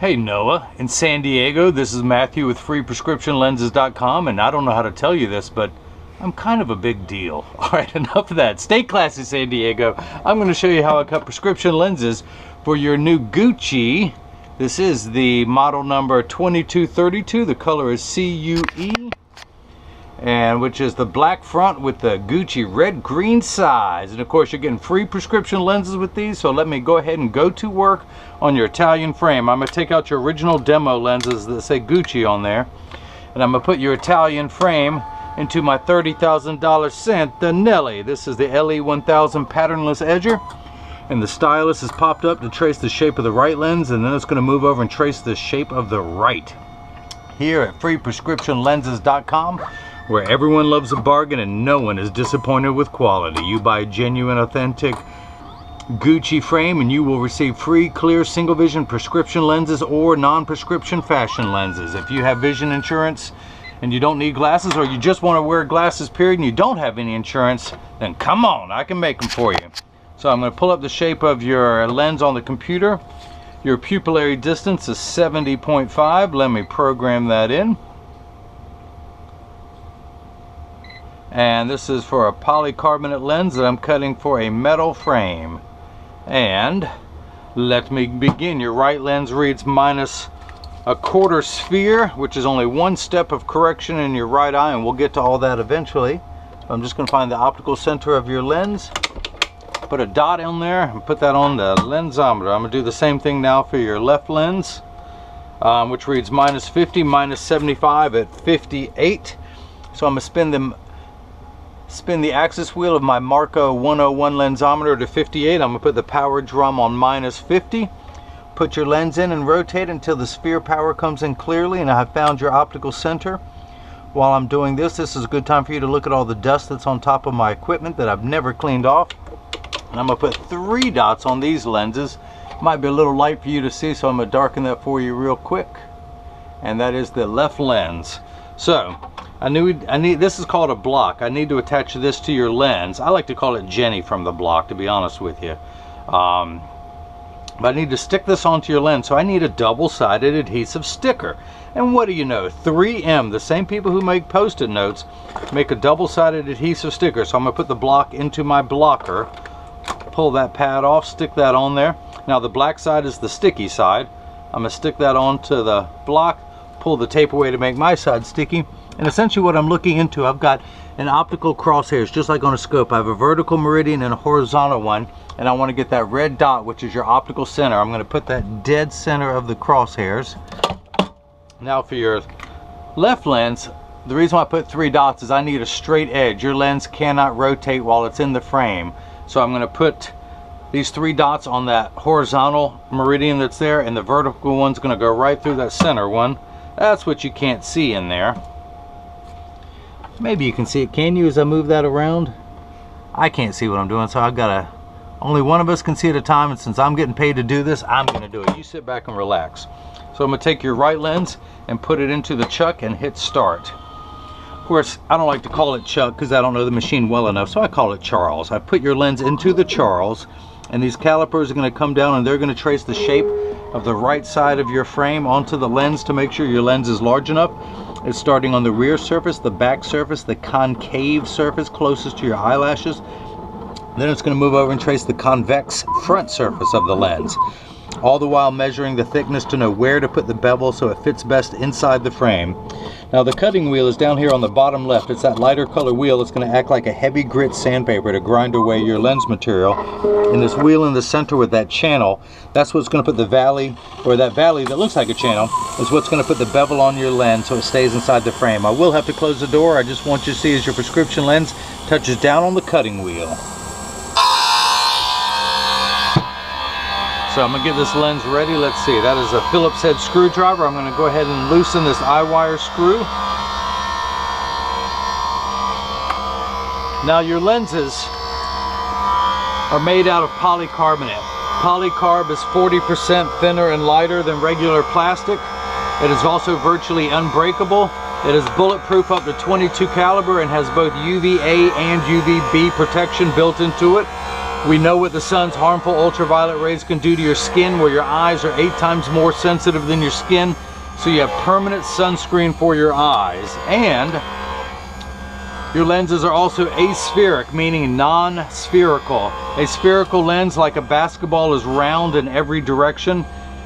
Hey Noah, in San Diego, this is Matthew with FreePrescriptionLenses.com, and I don't know how to tell you this, but I'm kind of a big deal. Alright, enough of that. Stay classy, San Diego. I'm going to show you how I cut prescription lenses for your new Gucci. This is the model number 2232. The color is CUE, and which is the black front with the Gucci red-green sides. And of course, you're getting free prescription lenses with these, so let me go ahead and go to work on your Italian frame. I'm going to take out your original demo lenses that say Gucci on there, and I'm going to put your Italian frame into my $30,000 Santinelli. This is the LE1000 patternless edger, and the stylus is popped up to trace the shape of the right lens, and then it's going to move over and trace the shape of the right. Here at FreePrescriptionLenses.com, where everyone loves a bargain and no one is disappointed with quality. You buy a genuine, authentic Gucci frame and you will receive free, clear, single vision prescription lenses or non-prescription fashion lenses. If you have vision insurance and you don't need glasses, or you just want to wear glasses period and you don't have any insurance, then come on, I can make them for you. So I'm going to pull up the shape of your lens on the computer. Your pupillary distance is 70.5. Let me program that in. And this is for a polycarbonate lens that I'm cutting for a metal frame. And let me begin. Your right lens reads minus a quarter sphere, which is only one step of correction in your right eye, and we'll get to all that eventually. So I'm just going to find the optical center of your lens, put a dot in there, and put that on the lensometer. I'm going to do the same thing now for your left lens, which reads minus 50, minus 75 at 58. So I'm going to spin the axis wheel of my Marco 101 lensometer to 58. I'm going to put the power drum on minus 50. Put your lens in and rotate until the sphere power comes in clearly and I have found your optical center. While I'm doing this is a good time for you to look at all the dust that's on top of my equipment that I've never cleaned off. And I'm going to put 3 dots on these lenses. Might be a little light for you to see, so I'm going to darken that for you real quick. And that is the left lens. So I need this is called a block. I need to attach this to your lens. I like to call it Jenny from the block, to be honest with you. But I need to stick this onto your lens, so I need a double-sided adhesive sticker. And what do you know? 3M, the same people who make Post-it notes, make a double-sided adhesive sticker. So I'm going to put the block into my blocker, pull that pad off, stick that on there. Now the black side is the sticky side. I'm going to stick that onto the block, pull the tape away to make my side sticky. And essentially what I'm looking into, I've got an optical crosshairs, just like on a scope. I have a vertical meridian and a horizontal one, and I want to get that red dot, which is your optical center. I'm going to put that dead center of the crosshairs. Now for your left lens, the reason why I put 3 dots is I need a straight edge. Your lens cannot rotate while it's in the frame. So I'm going to put these 3 dots on that horizontal meridian that's there, and the vertical one's going to go right through that center one. That's what you can't see in there. Maybe you can see it, can you, as I move that around? I can't see what I'm doing, so I've got to, only one of us can see at a time, and since I'm getting paid to do this, I'm going to do it. You sit back and relax. So I'm going to take your right lens and put it into the chuck and hit start. Of course, I don't like to call it Chuck because I don't know the machine well enough, so I call it Charles. I put your lens into the Charles, and these calipers are going to come down and they're going to trace the shape of the right side of your frame onto the lens to make sure your lens is large enough. It's starting on the rear surface, the back surface, the concave surface closest to your eyelashes. Then it's going to move over and trace the convex front surface of the lens, all the while measuring the thickness to know where to put the bevel so it fits best inside the frame. Now the cutting wheel is down here on the bottom left. It's that lighter color wheel. It's going to act like a heavy grit sandpaper to grind away your lens material. And this wheel in the center with that channel, that's what's going to put the valley, or that valley that looks like a channel, is what's going to put the bevel on your lens so it stays inside the frame. I will have to close the door. I just want you to see as your prescription lens touches down on the cutting wheel. So I'm going to get this lens ready. Let's see, that is a Phillips head screwdriver. I'm going to go ahead and loosen this eye wire screw. Now your lenses are made out of polycarbonate. Polycarb is 40% thinner and lighter than regular plastic. It is also virtually unbreakable. It is bulletproof up to .22 caliber and has both UVA and UVB protection built into it. We know what the sun's harmful ultraviolet rays can do to your skin, where your eyes are 8 times more sensitive than your skin. So you have permanent sunscreen for your eyes. And your lenses are also aspheric, meaning non-spherical. A spherical lens, like a basketball, is round in every direction.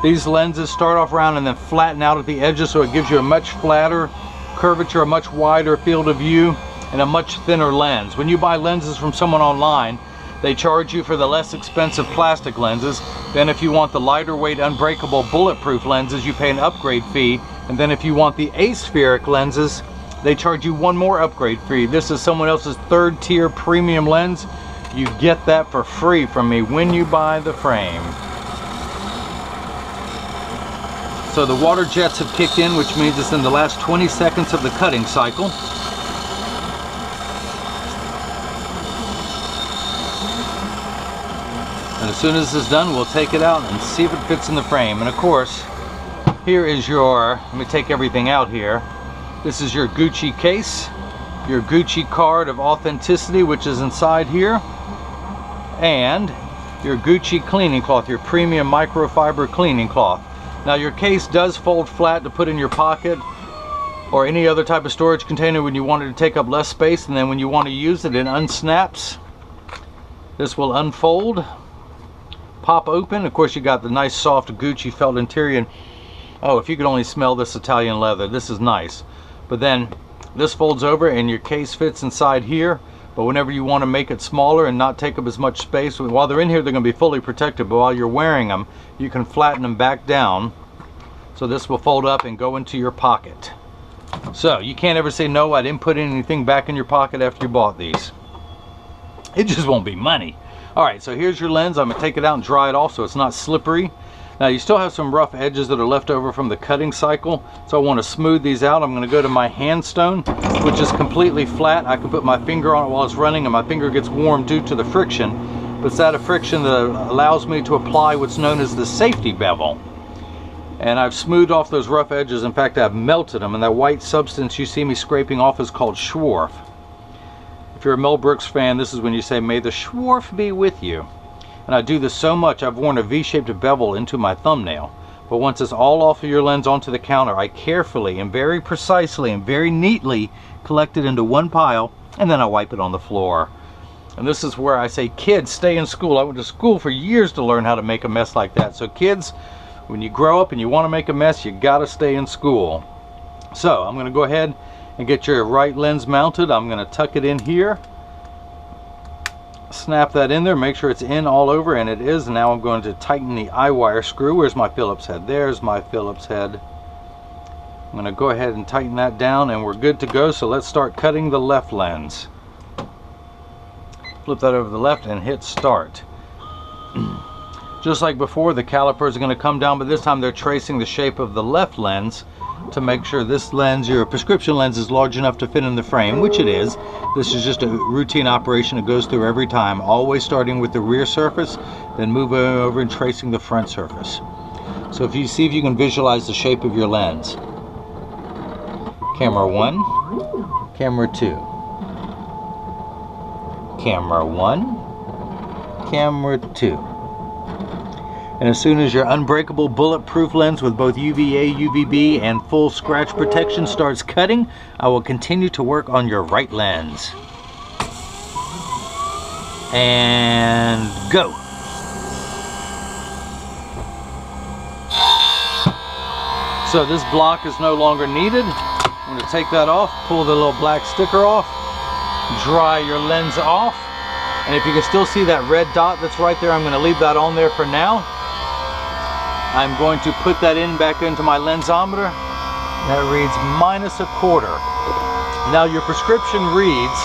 These lenses start off round and then flatten out at the edges, so it gives you a much flatter curvature, a much wider field of view, and a much thinner lens. When you buy lenses from someone online, they charge you for the less expensive plastic lenses. Then if you want the lighter weight, unbreakable, bulletproof lenses, you pay an upgrade fee. And then if you want the aspheric lenses, they charge you one more upgrade fee. This is someone else's 3rd tier premium lens. You get that for free from me when you buy the frame. So the water jets have kicked in, which means it's in the last 20 seconds of the cutting cycle. And as soon as it's done, we'll take it out and see if it fits in the frame. And of course, here is your, let me take everything out here. This is your Gucci case, your Gucci card of authenticity, which is inside here, and your Gucci cleaning cloth, your premium microfiber cleaning cloth. Now your case does fold flat to put in your pocket or any other type of storage container when you want it to take up less space, and then when you want to use it, it unsnaps. This will unfold, pop open. Of course, you got the nice soft Gucci felt interior, and oh, if you could only smell this Italian leather, this is nice. But then this folds over and your case fits inside here. But whenever you want to make it smaller and not take up as much space, while they're in here, they're going to be fully protected, but while you're wearing them, you can flatten them back down. So this will fold up and go into your pocket. So you can't ever say, no, I didn't put anything back in your pocket after you bought these. It just won't be money. Alright, so here's your lens. I'm going to take it out and dry it off so it's not slippery. Now you still have some rough edges that are left over from the cutting cycle, so I want to smooth these out. I'm going to go to my hand stone, which is completely flat. I can put my finger on it while it's running, and my finger gets warm due to the friction. But it's that friction that allows me to apply what's known as the safety bevel. And I've smoothed off those rough edges. In fact, I've melted them, and that white substance you see me scraping off is called Schwarf. If you're a Mel Brooks fan, this is when you say, may the Schwarf be with you. And I do this so much, I've worn a V-shaped bevel into my thumbnail. But once it's all off of your lens onto the counter, I carefully and very precisely and very neatly collect it into one pile, and then I wipe it on the floor. And this is where I say, kids, stay in school. I went to school for years to learn how to make a mess like that. So kids, when you grow up and you want to make a mess, you gotta stay in school. So I'm gonna go ahead and get your right lens mounted. I'm going to tuck it in here, snap that in there, make sure it's in all over, and it is. Now I'm going to tighten the eye wire screw. Where's my Phillips head? There's my Phillips head. I'm going to go ahead and tighten that down, and we're good to go. So let's start cutting the left lens. Flip that over to the left and hit start. Just like before, the calipers are going to come down, but this time they're tracing the shape of the left lens to make sure this lens, your prescription lens, is large enough to fit in the frame, which it is. This is just a routine operation it goes through every time, always starting with the rear surface, then moving over and tracing the front surface. So if you see if you can visualize the shape of your lens. Camera 1, camera 2, camera 1, camera 2. And as soon as your unbreakable bulletproof lens with both UVA, UVB, and full scratch protection starts cutting, I will continue to work on your right lens. And go! So this block is no longer needed. I'm going to take that off, pull the little black sticker off, dry your lens off. And if you can still see that red dot that's right there, I'm going to leave that on there for now. I'm going to put that back into my lensometer. That reads -1/4. Now your prescription reads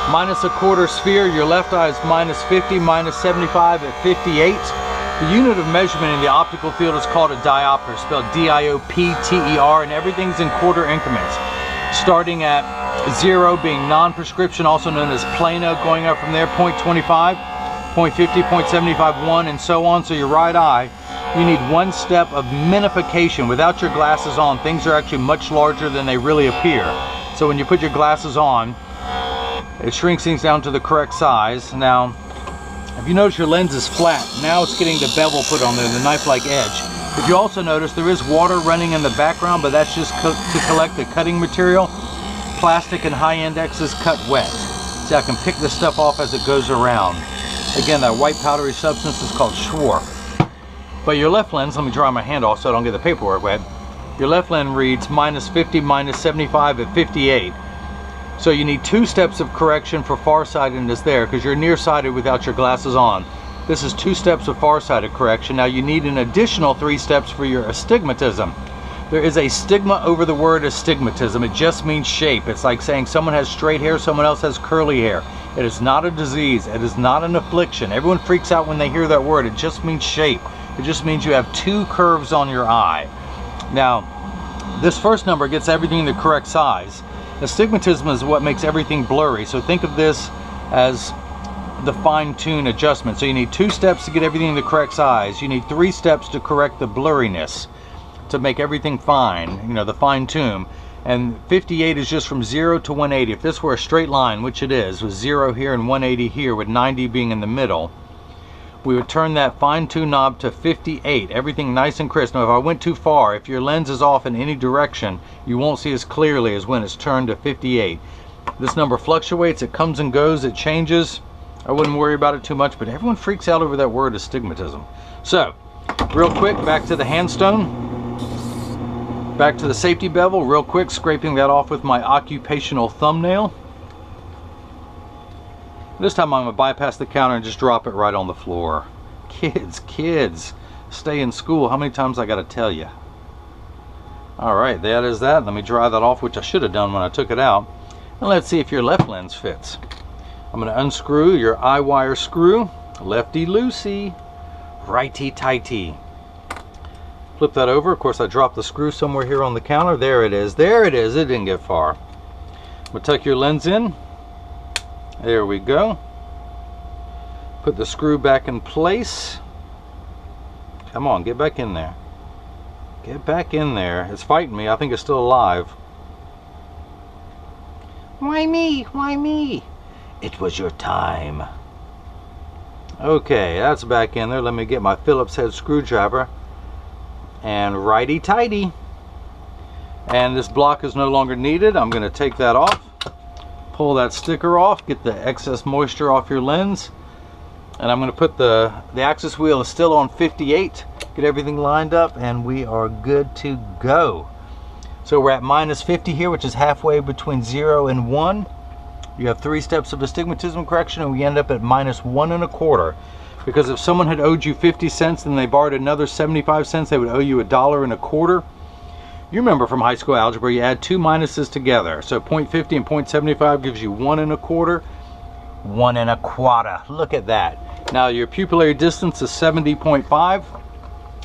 -1/4 sphere. Your left eye is -50, -75 at 58. The unit of measurement in the optical field is called a diopter, spelled D-I-O-P-T-E-R, and everything's in quarter increments. Starting at 0 being non-prescription, also known as plano, going up from there, 0.25. 0.50, 0.75, 1, and so on. So your right eye, you need one step of minification. Without your glasses on, things are actually much larger than they really appear. So when you put your glasses on, It shrinks things down to the correct size. Now, if you notice your lens is flat, now it's getting the bevel put on there, the knife-like edge. If you also notice, there is water running in the background, but that's just to collect the cutting material. Plastic and high indexes cut wet. So I can pick this stuff off as it goes around. Again, that white powdery substance is called Schwarf. But your left lens, let me dry my hand off so I don't get the paperwork wet. Your left lens reads -50, -75 at 58. So you need 2 steps of correction for farsightedness there, because you're nearsighted without your glasses on. This is 2 steps of farsighted correction. Now you need an additional 3 steps for your astigmatism. There is a stigma over the word astigmatism. It just means shape. It's like saying someone has straight hair, someone else has curly hair. It is not a disease. It is not an affliction. Everyone freaks out when they hear that word. It just means shape. It just means you have 2 curves on your eye. Now, this first number gets everything the correct size. Astigmatism is what makes everything blurry. So think of this as the fine-tune adjustment. So you need 2 steps to get everything the correct size. You need 3 steps to correct the blurriness, to make everything fine, you know, the fine-tune. And 58 is just from 0 to 180. If this were a straight line, which it is, with 0 here and 180 here, with 90 being in the middle, we would turn that fine-tune knob to 58, everything nice and crisp. Now if I went too far, if your lens is off in any direction, you won't see as clearly as when it's turned to 58. This number fluctuates, it comes and goes, it changes. I wouldn't worry about it too much, but everyone freaks out over that word astigmatism. So, real quick, back to the handstone. Back to the safety bevel, real quick, scraping that off with my occupational thumbnail. This time I'm going to bypass the counter and just drop it right on the floor. Kids, stay in school. How many times I got to tell you? Alright, that is that. Let me dry that off, which I should have done when I took it out. And let's see if your left lens fits. I'm going to unscrew your eye wire screw. Lefty loosey, righty tighty. Flip that over. Of course, I dropped the screw somewhere here on the counter. There it is. There it is. It didn't get far. I'm going to tuck your lens in. There we go. Put the screw back in place. Come on, get back in there. Get back in there. It's fighting me. I think it's still alive. Why me? Why me? It was your time. Okay, that's back in there. Let me get my Phillips head screwdriver. And righty-tighty. And this block is no longer needed. I'm going to take that off. Pull that sticker off, get the excess moisture off your lens, and I'm going to put the axis wheel is still on 58, get everything lined up, and we are good to go. So we're at -50 here, which is halfway between 0 and 1. You have 3 steps of astigmatism correction, and we end up at -1 1/4. Because if someone had owed you 50 cents and they borrowed another 75 cents, they would owe you $1 1/4. You remember from high school algebra, you add 2 minuses together. So 0.50 and 0.75 gives you 1 1/4, 1 1/4. Look at that. Now your pupillary distance is 70.5.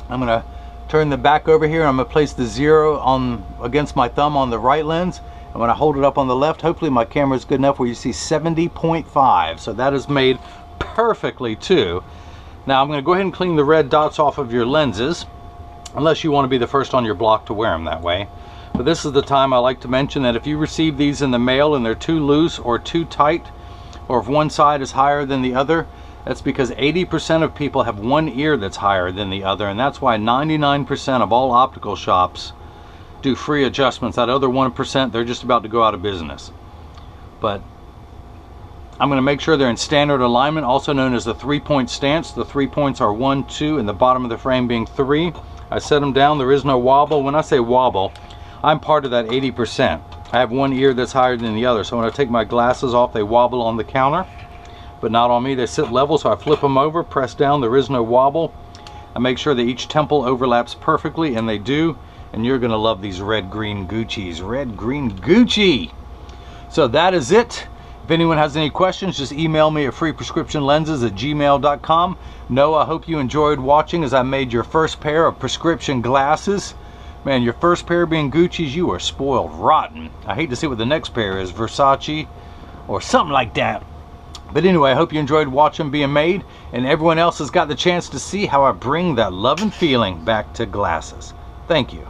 I'm going to turn the back over here. I'm going to place the 0 on against my thumb on the right lens. And when I hold it up on the left, hopefully my camera is good enough where you see 70.5. So that is made perfectly too. Now I'm going to go ahead and clean the red dots off of your lenses. Unless you want to be the first on your block to wear them that way. But this is the time I like to mention that if you receive these in the mail and they're too loose or too tight, or if one side is higher than the other, that's because 80% of people have one ear that's higher than the other, and that's why 99% of all optical shops do free adjustments. That other 1%, they're just about to go out of business. But I'm going to make sure they're in standard alignment, also known as the 3-point stance. The 3 points are 1, 2, and the bottom of the frame being 3. I set them down. There is no wobble. When I say wobble, I'm part of that 80%. I have one ear that's higher than the other, so when I take my glasses off, they wobble on the counter, but not on me. They sit level, so I flip them over, press down. There is no wobble. I make sure that each temple overlaps perfectly, and they do. And you're going to love these red-green Gucci's. Red-green Gucci! So that is it. If anyone has any questions, just email me at freeprescriptionlenses@gmail.com. No, I hope you enjoyed watching as I made your first pair of prescription glasses. Man, your first pair being Gucci's, you are spoiled rotten. I hate to see what the next pair is, Versace or something like that. But anyway, I hope you enjoyed watching being made, and everyone else has got the chance to see how I bring that love and feeling back to glasses. Thank you.